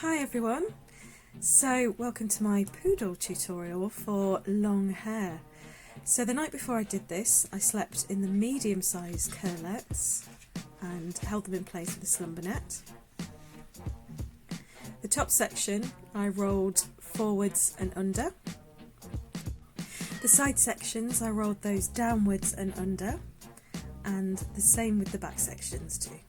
Hi everyone, so welcome to my poodle tutorial for long hair. So the night before I did this, I slept in the medium-sized curlettes and held them in place with a slumber net. The top section I rolled forwards and under. The side sections I rolled those downwards and under, and the same with the back sections too.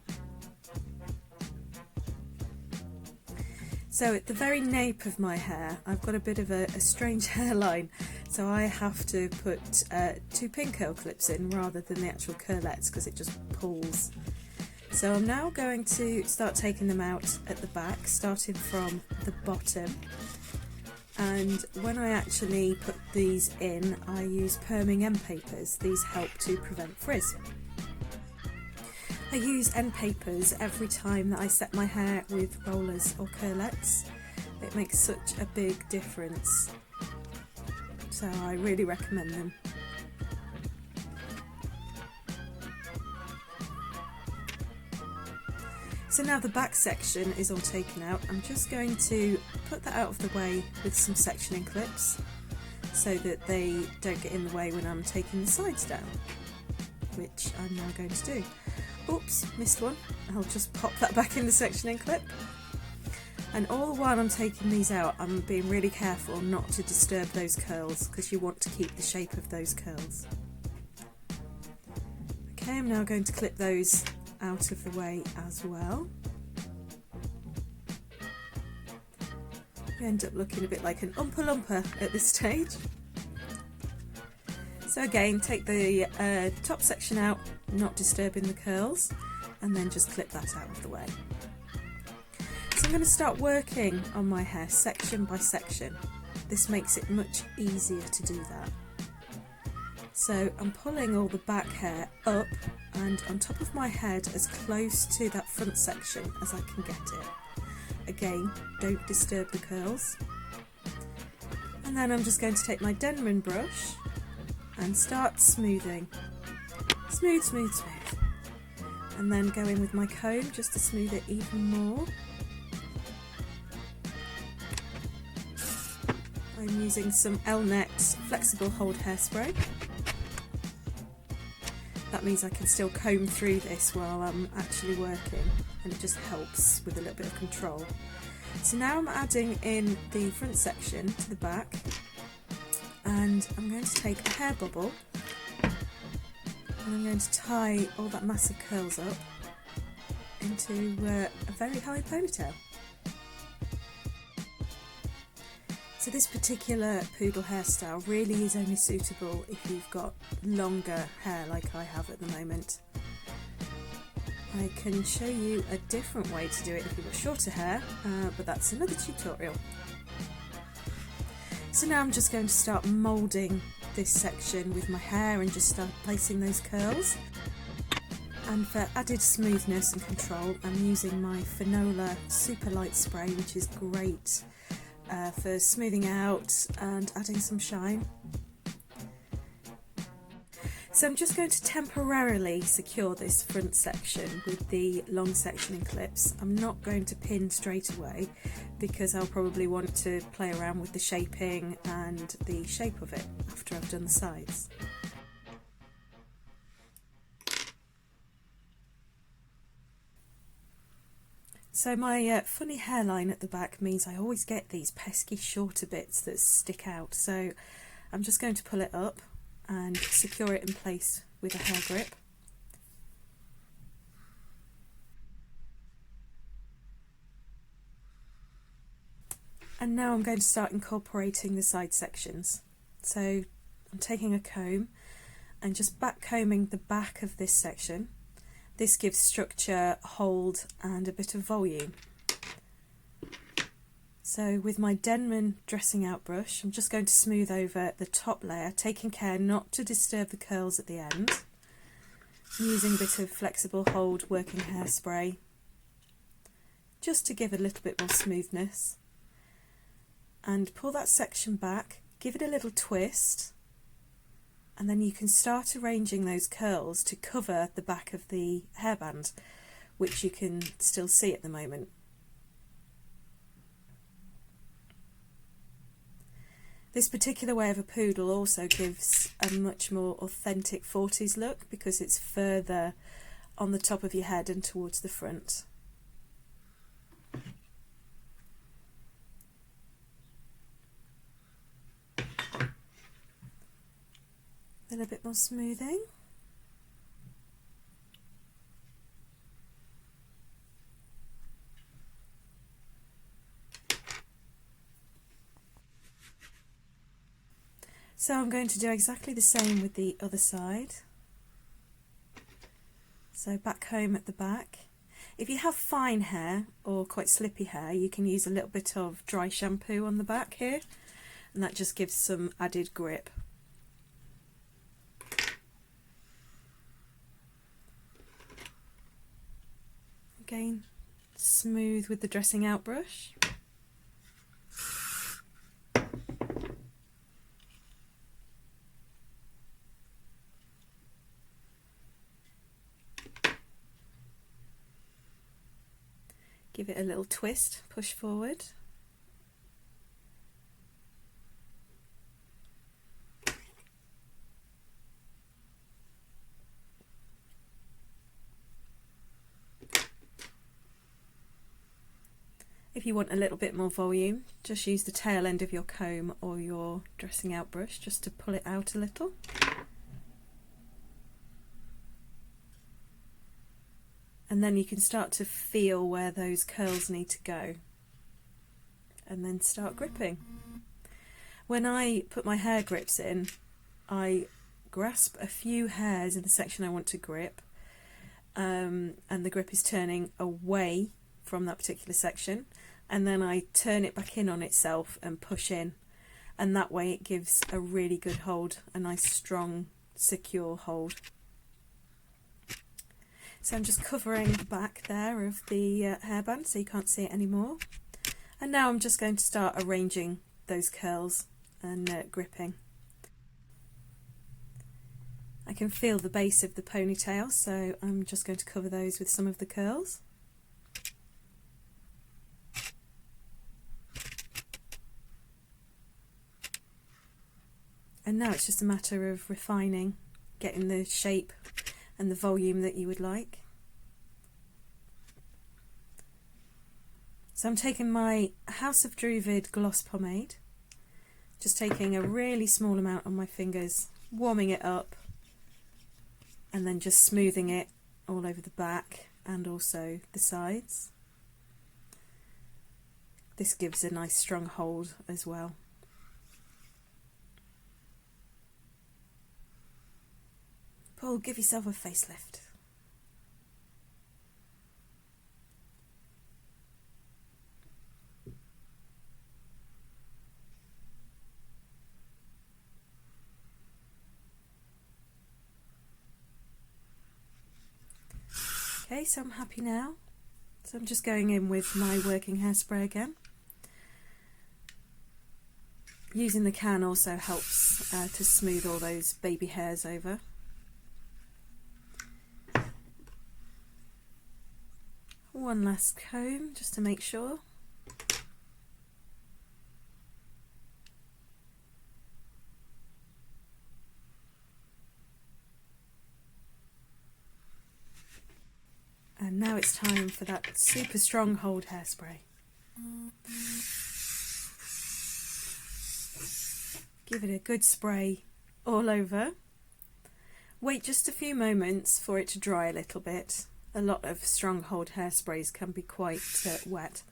So at the very nape of my hair, I've got a bit of a strange hairline, so I have to put two pin curl clips in rather than the actual curlettes because it just pulls. So I'm now going to start taking them out at the back, starting from the bottom. And when I actually put these in, I use perming end papers. These help to prevent frizz. I use end papers every time that I set my hair with rollers or curlettes. It makes such a big difference, so I really recommend them. So now the back section is all taken out, I'm just going to put that out of the way with some sectioning clips so that they don't get in the way when I'm taking the sides down, which I'm now going to do. Oops, missed one. I'll just pop that back in the sectioning clip. And all the while I'm taking these out, I'm being really careful not to disturb those curls because you want to keep the shape of those curls. Okay, I'm now going to clip those out of the way as well. We end up looking a bit like an Oompa Loompa at this stage. So again, take the top section out, not disturbing the curls, and then just clip that out of the way. So I'm going to start working on my hair section by section. This makes it much easier to do that. So I'm pulling all the back hair up and on top of my head as close to that front section as I can get it. Again, don't disturb the curls. And then I'm just going to take my Denman brush and start smoothing. Smooth, smooth, smooth. And then go in with my comb just to smooth it even more. I'm using some Elnett flexible hold hairspray. That means I can still comb through this while I'm actually working, and it just helps with a little bit of control. So now I'm adding in the front section to the back, and I'm going to take a hair bubble and I'm going to tie all that mass of curls up into a very high ponytail. So this particular poodle hairstyle really is only suitable if you've got longer hair like I have at the moment. I can show you a different way to do it if you've got shorter hair, but that's another tutorial. So now I'm just going to start moulding this section with my hair and just start placing those curls. And for added smoothness and control, I'm using my Fanola Super Light spray, which is great for smoothing out and adding some shine. So I'm just going to temporarily secure this front section with the long sectioning clips. I'm not going to pin straight away because I'll probably want to play around with the shaping and the shape of it after I've done the sides. So my funny hairline at the back means I always get these pesky shorter bits that stick out, so I'm just going to pull it up and secure it in place with a hair grip. And now I'm going to start incorporating the side sections. So I'm taking a comb and just back combing the back of this section. This gives structure, hold and a bit of volume. So with my Denman dressing out brush, I'm just going to smooth over the top layer, taking care not to disturb the curls at the end. I'm using a bit of flexible hold working hairspray just to give a little bit more smoothness. And pull that section back, give it a little twist, and then you can start arranging those curls to cover the back of the hairband, which you can still see at the moment. This particular way of a poodle also gives a much more authentic 40s look because it's further on the top of your head and towards the front. Then a bit more smoothing. So I'm going to do exactly the same with the other side. So back comb at the back. If you have fine hair or quite slippy hair, you can use a little bit of dry shampoo on the back here, and that just gives some added grip. Again, smooth with the dressing out brush. Give it a little twist, push forward. If you want a little bit more volume, just use the tail end of your comb or your dressing out brush just to pull it out a little. And then you can start to feel where those curls need to go and then start gripping. When I put my hair grips in, I grasp a few hairs in the section I want to grip, and the grip is turning away from that particular section, and then I turn it back in on itself and push in, and that way it gives a really good hold, a nice strong secure hold. So I'm just covering the back there of the hairband so you can't see it anymore. And now I'm just going to start arranging those curls and gripping. I can feel the base of the ponytail, so I'm just going to cover those with some of the curls. And now it's just a matter of refining, getting the shape and the volume that you would like. So I'm taking my House of Drewvid gloss pomade, just taking a really small amount on my fingers, warming it up, and then just smoothing it all over the back and also the sides. This gives a nice strong hold as well. Paul, give yourself a facelift. Okay, so I'm happy now. So I'm just going in with my working hairspray again. Using the can also helps to smooth all those baby hairs over. One last comb just to make sure. And now it's time for that super strong hold hairspray. Give it a good spray all over. Wait just a few moments for it to dry a little bit. A lot of strong hold hairsprays can be quite wet,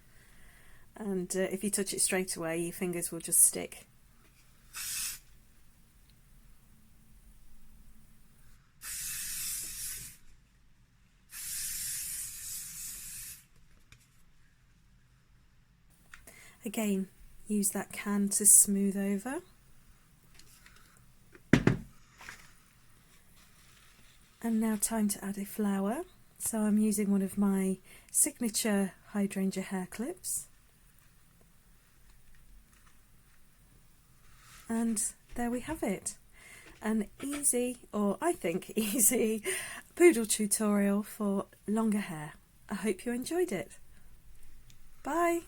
and if you touch it straight away your fingers will just stick. Again, use that can to smooth over. And now time to add a flower. So I'm using one of my signature hydrangea hair clips. And there we have it. An easy, or I think easy, poodle tutorial for longer hair. I hope you enjoyed it. Bye!